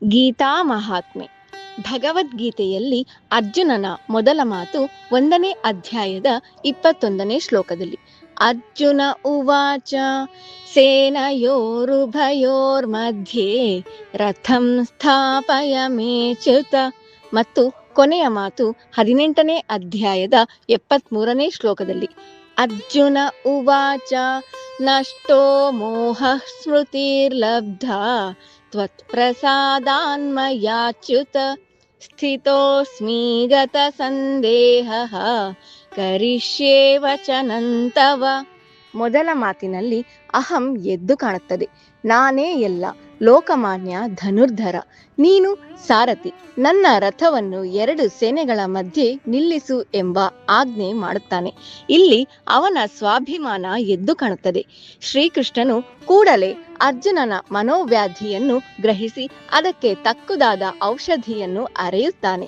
ಗೀತಾ ಮಹಾತ್ಮೆ. ಭಗವದ್ಗೀತೆಯಲ್ಲಿ ಅರ್ಜುನನ ಮೊದಲ ಮಾತು 1ನೇ ಅಧ್ಯಾಯದ 21ನೇ ಶ್ಲೋಕದಲ್ಲಿ. ಅರ್ಜುನ ಉವಾಚ ಸೇನಯೋರುಭಯೋರ್ಮಧ್ಯೆ ರಥಂ ಸ್ಥಾಪಯಮೇಚ್ಯುತ. ಮತ್ತು ಕೊನೆಯ ಮಾತು 18ನೇ ಅಧ್ಯಾಯದ 73ನೇ ಶ್ಲೋಕದಲ್ಲಿ. ಅರ್ಜುನ ಉವಾಚ ನಷ್ಟೋ ಮೋಹ ಸ್ಮೃತಿರ್ಲಬ್ಧ ತ್ವತ್ಪ್ರಸಾದಾನ್ಮಯಾಚ್ಯುತ ಸ್ಥಿತೋಸ್ಮಿ ಗತ ಸಂದೇಹಃ ಕರಿಷ್ಯೇ ವಚನಂ ತವ. ಮೊದಲ ಮಾತಿನಲ್ಲಿ ಅಹಂ ಎದ್ದು ಕಾಣುತ್ತದೆ. ನಾನೇ ಎಲ್ಲ, ಲೋಕಮಾನ್ಯ ಧನುರ್ಧರ, ನೀನು ಸಾರಥಿ. ನನ್ನ ರಥವನ್ನು 2 ಸೇನೆಗಳ ಮಧ್ಯೆ ನಿಲ್ಲಿಸು ಎಂಬ ಆಜ್ಞೆ ಮಾಡುತ್ತಾನೆ. ಇಲ್ಲಿ ಅವನ ಸ್ವಾಭಿಮಾನ ಎದ್ದು ಕಾಣುತ್ತದೆ. ಶ್ರೀಕೃಷ್ಣನು ಕೂಡಲೇ ಅರ್ಜುನನ ಮನೋವ್ಯಾಧಿಯನ್ನು ಗ್ರಹಿಸಿ ಅದಕ್ಕೆ ತಕ್ಕುದಾದ ಔಷಧಿಯನ್ನು ಅರೆಯುತ್ತಾನೆ.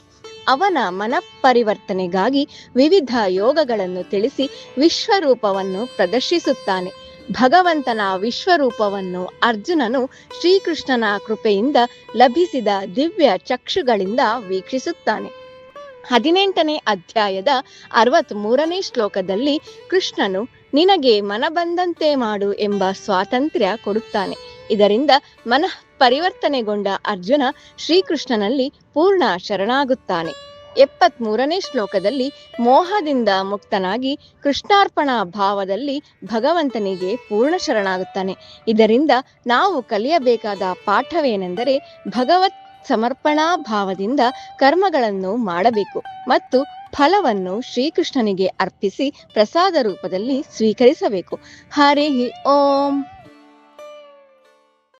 ಅವನ ಮನಪರಿವರ್ತನೆಗಾಗಿ ವಿವಿಧ ಯೋಗಗಳನ್ನು ತಿಳಿಸಿ ವಿಶ್ವರೂಪವನ್ನು ಪ್ರದರ್ಶಿಸುತ್ತಾನೆ. ಭಗವಂತನ ವಿಶ್ವರೂಪವನ್ನು ಅರ್ಜುನನು ಶ್ರೀಕೃಷ್ಣನ ಕೃಪೆಯಿಂದ ಲಭಿಸಿದ ದಿವ್ಯ ಚಕ್ಷುಗಳಿಂದ ವೀಕ್ಷಿಸುತ್ತಾನೆ. 18ನೇ ಅಧ್ಯಾಯದ 63ನೇ ಶ್ಲೋಕದಲ್ಲಿ ಕೃಷ್ಣನು ನಿನಗೆ ಮನಬಂದಂತೆ ಮಾಡು ಎಂಬ ಸ್ವಾತಂತ್ರ್ಯ ಕೊಡುತ್ತಾನೆ. ಇದರಿಂದ ಮನಃ ಪರಿವರ್ತನೆಗೊಂಡ ಅರ್ಜುನ ಶ್ರೀಕೃಷ್ಣನಲ್ಲಿ ಪೂರ್ಣ ಶರಣಾಗುತ್ತಾನೆ. 73ನೇ ಶ್ಲೋಕದಲ್ಲಿ ಮೋಹದಿಂದ ಮುಕ್ತನಾಗಿ ಕೃಷ್ಣಾರ್ಪಣಾ ಭಾವದಲ್ಲಿ ಭಗವಂತನಿಗೆ ಪೂರ್ಣ ಶರಣಾಗುತ್ತಾನೆ. ಇದರಿಂದ ನಾವು ಕಲಿಯಬೇಕಾದ ಪಾಠವೇನೆಂದರೆ ಭಗವತ್ ಸಮರ್ಪಣಾ ಭಾವದಿಂದ ಕರ್ಮಗಳನ್ನು ಮಾಡಬೇಕು ಮತ್ತು ಫಲವನ್ನು ಶ್ರೀಕೃಷ್ಣನಿಗೆ ಅರ್ಪಿಸಿ ಪ್ರಸಾದ ರೂಪದಲ್ಲಿ ಸ್ವೀಕರಿಸಬೇಕು. ಹರಿ ಓಂ.